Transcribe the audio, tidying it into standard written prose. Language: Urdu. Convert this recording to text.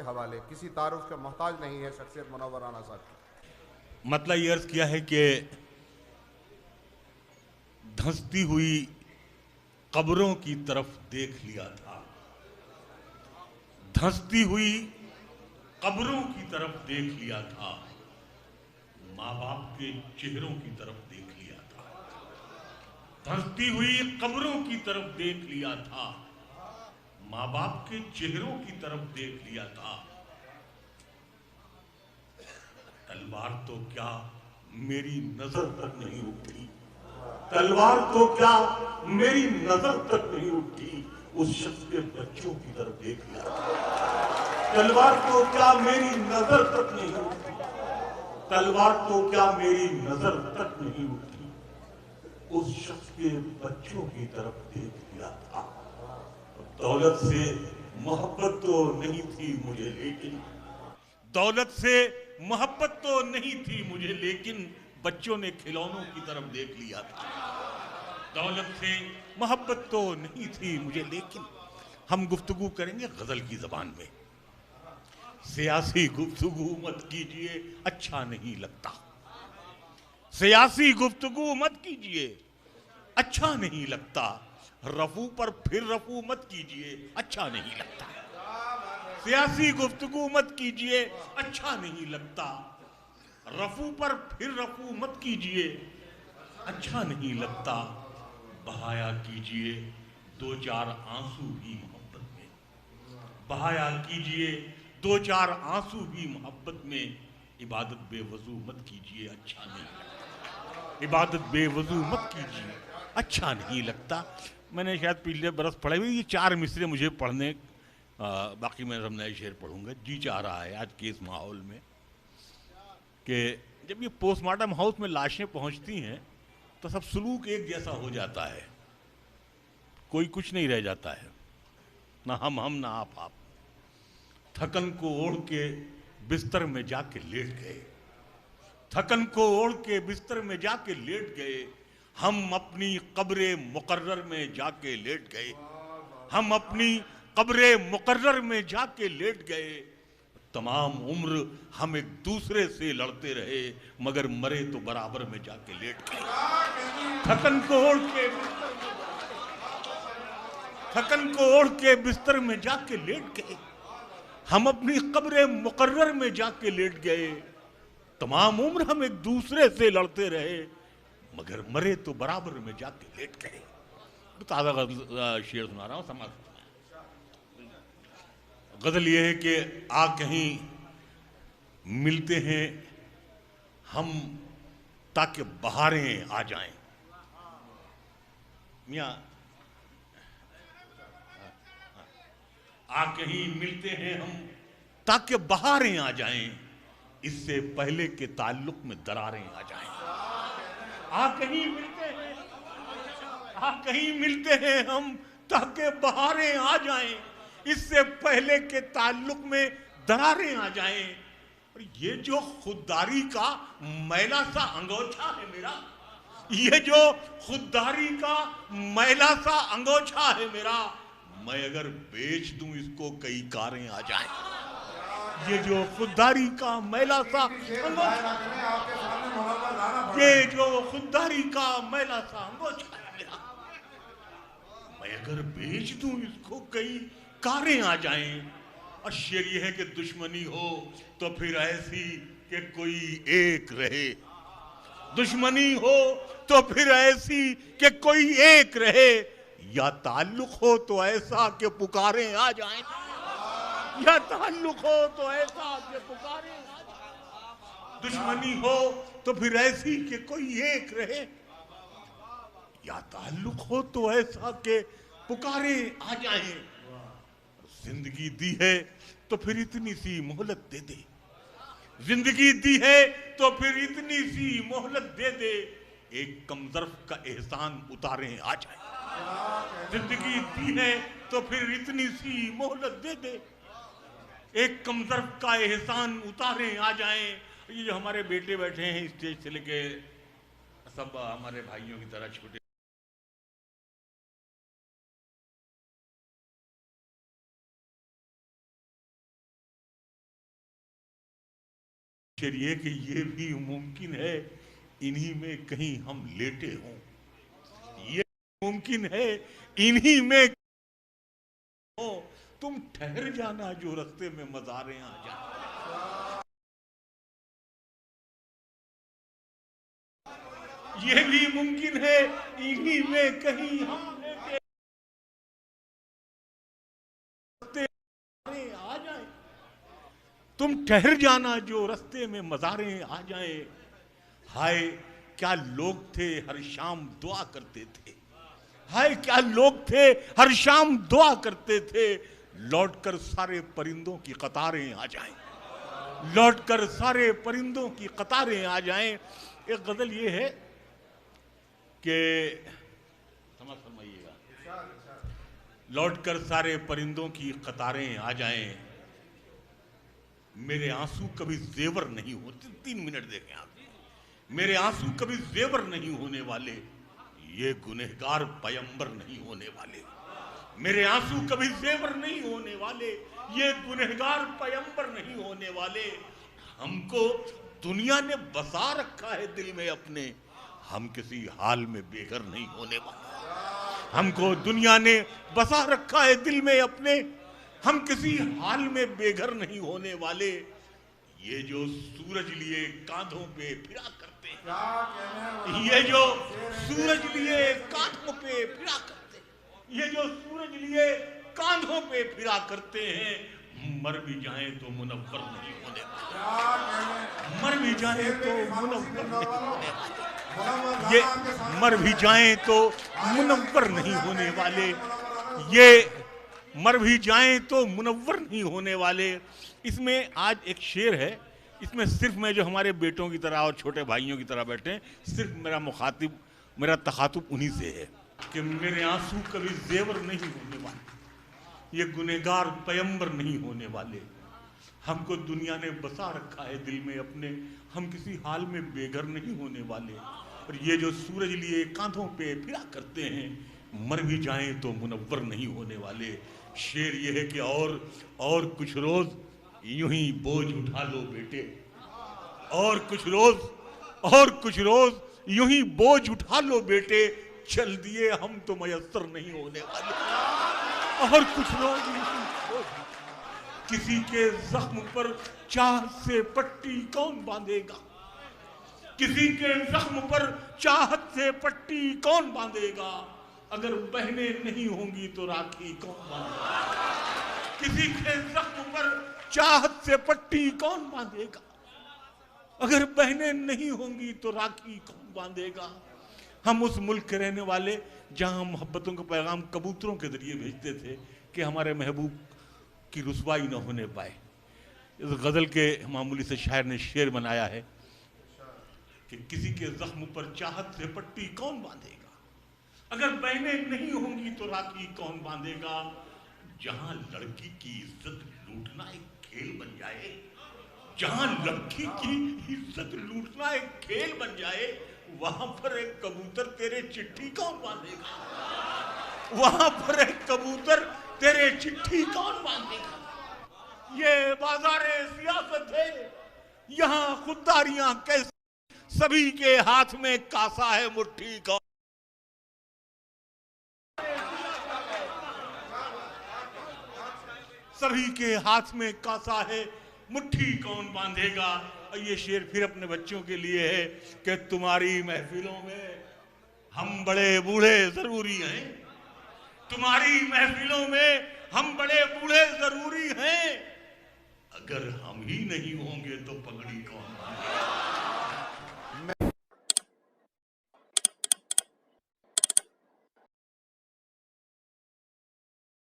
حوالے، کسی تعارف کے محتاج نہیں ہے شخصیت منورانہ صاحب۔ مطلب یہ عرض کیا ہے کہ دھنستی ہوئی قبروں کی طرف دیکھ لیا تھا، دھنستی ہوئی قبروں کی طرف دیکھ لیا تھا، ماں باپ کے چہروں کی طرف دیکھ لیا تھا، دھنستی ہوئی قبروں کی طرف دیکھ لیا تھا، ماں باپ کے چہروں کی طرف دیکھ لیا تھا، تلوار تو کیا میری نظر تک نہیں اٹھی، تلوار تو کیا میری نظر تک نہیں اٹھی، اس شخص کے بچوں کی طرف دیکھ لیا تھا، تلوار تو کیا میری نظر تک نہیں اٹھی، تلوار تو کیا میری نظر تک نہیں اٹھی، اس شخص کے بچوں کی طرف دیکھ لیا تھا۔ دولت سے محبت تو نہیں تھی مجھے لیکن دولت سے محبت تو نہیں تھی مجھے لیکن بچوں نے کھلونوں کی طرف دیکھ لیا تھا۔ دولت سے محبت تو نہیں تھی مجھے لیکن ہم گفتگو کریں گے غزل کی زبان میں۔ سیاسی گفتگو مت کیجئے اچھا نہیں لگتا، سیاسی گفتگو مت کیجئے اچھا نہیں لگتا، رفو پر پھر رفو مت کیجئے اچھا نہیں لگتا، سیاسی گفتگو مت کیجئے اچھا نہیں لگتا، رفو پر پھر رفو مت کیجئے اچھا نہیں لگتا، بہایا کیجئے دو چار آنسو بھی محبت میں، بہایا کیجئے دو چار آنسو بھی محبت میں، عبادت بے وضو مت کیجئے اچھا نہیں لگتا، عبادت بے وضو مت کیجئے اچھا نہیں لگتا۔ میں نے شاید پچھلے برس پڑھے ہوئے یہ 4 مصرے مجھے پڑھنے، باقی میں نئے شعر پڑھوں گا، جی چاہ رہا ہے آج کے اس ماحول میں کہ جب یہ پوسٹ مارٹم ہاؤس میں لاشیں پہنچتی ہیں تو سب سلوک ایک جیسا ہو جاتا ہے، کوئی کچھ نہیں رہ جاتا ہے، نہ ہم نہ آپ، تھکن کو اوڑھ کے بستر میں جا کے لیٹ گئے، تھکن کو اوڑھ کے بستر میں جا کے لیٹ گئے، ہم اپنی قبر مقرر میں جا کے لیٹ گئے، ہم اپنی قبر مقرر میں جا کے لیٹ گئے، تمام عمر ہم ایک دوسرے سے لڑتے رہے مگر مرے تو برابر میں جا کے لیٹ گئے، تھکن کو اوڑھ کے بستر میں جا کے لیٹ گئے، ہم اپنی قبر مقرر میں جا کے لیٹ گئے، تمام عمر ہم ایک دوسرے سے لڑتے رہے مگر مرے تو برابر میں جا کے لیٹ گئے۔ تازہ شعر سنا رہا ہوں، سماعت۔ غزل یہ ہے کہ آ کہیں ملتے ہیں ہم تاکہ بہاریں آ جائیں، میاں آ کہیں ملتے ہیں ہم تاکہ بہاریں آ جائیں، اس سے پہلے کے تعلق میں دراریں آ جائیں، آ کہیں ملتے ہیں ہم تاکہ بہاریں آ جائیں، اس سے پہلے کے تعلق میں دراریں آ جائیں، اور یہ جو خودداری کا میلا سا انگوچھا ہے میرا، یہ جو خودداری کا میلا سا انگوچھا ہے میرا، میں اگر بیچ دوں اس کو کئی کاریں آ جائیں، یہ جو خودداری کا میلا سا انگوچھا، یہ جو خودداری کا میلا سا انگوچھا ہے میرا، میں اگر بیچ دوں اس کو کئی کاریں آ جائیں، اور شعر یہ ہے کہ دشمنی ہو تو پھر ایسی کہ کوئی ایک رہے، دشمنی ہو تو پھر ایسی کہ کوئی ایک رہے، یا تعلق ہو تو ایسا کہ پکاریں آ جائیں، یا تعلق ہو تو ایسا کہ پکاریں آ جائیں، دشمنی ہو تو پھر ایسی کہ کوئی ایک رہے، یا تعلق ہو تو ایسا کہ پکاریں آ جائیں، زندگی دی ہے تو پھر اتنی سی مہلت دے دے، زندگی دی ہے تو پھر اتنی سی مہلت دے دے، ایک کم ظرف کا احسان اتاریں آ جائیں، زندگی دی ہے تو پھر اتنی سی مہلت دے دے، ایک کم ظرف کا احسان اتاریں آ جائیں۔ یہ جو ہمارے بیٹے بیٹھے ہیں اسٹیج سے لے کے سب ہمارے بھائیوں کی طرح چھوٹے پھر یہ کہ یہ بھی ممکن ہے انہی میں کہیں ہم لیٹے ہوں، یہ ممکن ہے انہی میں ہوں، تم ٹھہر جانا جو رستے میں مزاریں آ جائیں۔ یہ بھی ممکن ہے انہی میں کہیں ہم لیٹے آ جائیں، تم ٹھہر جانا جو رستے میں مزاریں آ جائیں۔ ہائے کیا لوگ تھے ہر شام دعا کرتے تھے، ہائے کیا لوگ تھے ہر شام دعا کرتے تھے، لوٹ کر سارے پرندوں کی قطاریں آ جائیں، لوٹ کر سارے پرندوں کی قطاریں آ جائیں۔ ایک غزل یہ ہے کہ سمجھ فرمائیے گا، لوٹ کر سارے پرندوں کی قطاریں آ جائیں، میرے آنسو کبھی زیور نہیں ہوتے، 3 منٹ دیکھیں آپ، میرے آنسو کبھی زیور نہیں ہونے والے، یہ گنہگار پیمبر نہیں ہونے والے، میرے آنسو کبھی زیور نہیں ہونے والے، یہ گنہگار پیمبر نہیں ہونے والے۔ ہم کو دنیا نے بسا رکھا ہے دل میں اپنے، ہم کسی حال میں بے گھر نہیں ہونے والے، ہم کو دنیا نے بسا رکھا ہے دل میں اپنے، ہم کسی حال میں بے گھر نہیں ہونے والے۔ یہ جو سورج لیے کاندھوں پہ پھرا کرتے ہیں، یہ جو سورج لیے کاندھوں پہ پھرا کرتے ہیں، یہ جو سورج لیے کاندھوں پہ پھرا کرتے ہیں، مر بھی جائیں تو منور نہیں ہونے والے، مر بھی جائیں تو منور نہیں ہونے والے، یہ مر بھی جائیں تو منور نہیں ہونے والے، یہ مر بھی جائیں تو منور نہیں ہونے والے۔ اس میں آج ایک شعر ہے، اس میں صرف میں جو ہمارے بیٹوں کی طرح اور چھوٹے بھائیوں کی طرح بیٹھے ہیں، صرف میرا تخاطب انہی سے ہے کہ میرے آنسو کبھی زیور نہیں ہونے والے، یہ گنہگار پیمبر نہیں ہونے والے، ہم کو دنیا نے بسا رکھا ہے دل میں اپنے، ہم کسی حال میں بے گھر نہیں ہونے والے، اور یہ جو سورج لیے کاندھوں پہ پھرا کرتے ہیں، مر بھی جائیں تو منور نہیں ہونے والے۔ شعر یہ ہے کہ اور کچھ روز یوں ہی بوجھ اٹھا لو بیٹے، اور کچھ روز یوں ہی بوجھ اٹھا لو بیٹے، چل دیے ہم تو میسر نہیں ہونے والے، اور کچھ روز یوں ہی بوجھ، کسی کے زخم پر چاہت سے پٹی کون باندھے گا، کسی کے زخم پر چاہت سے پٹی کون باندھے گا، اگر بہنیں نہیں ہوں گی تو راکھی کون باندھے گا، کسی کے زخم پر چاہت سے پٹی کون باندھے گا، اگر بہنیں نہیں ہوں گی تو راکھی کون باندھے گا۔ ہم اس ملک کے رہنے والے جہاں محبتوں کا پیغام کبوتروں کے ذریعے بھیجتے تھے کہ ہمارے محبوب کی رسوائی نہ ہونے پائے۔ اس غزل کے معمولی سے شاعر نے شعر بنایا ہے کہ کسی کے زخم پر چاہت سے پٹی کون باندھے گا، اگر بہنیں نہیں ہوں گی تو راکھی کون باندھے گا۔ جہاں لڑکی کی عزت لوٹنا ایک کھیل بن جائے، جہاں لڑکی کی عزت لوٹنا ایک کھیل بن جائے، وہاں پر ایک کبوتر تیرے چٹھی کون باندھے گا، وہاں پر ایک کبوتر تیرے چٹھی کون باندھے گا۔ یہ بازار سیاست ہے، یہاں خودداریاں کیسے، سبھی کے ہاتھ میں کاسا ہے مٹھی کا، سبھی کے ہاتھ میں کاسا ہے مٹھی کون باندھے گا۔ اور یہ شعر پھر اپنے بچوں کے لیے ہے کہ تمہاری محفلوں میں ہم بڑے بوڑھے ضروری ہیں، تمہاری محفلوں میں ہم بڑے بوڑھے ضروری ہیں، اگر ہم ہی نہیں ہوں گے تو پگڑی کون باندھے گا۔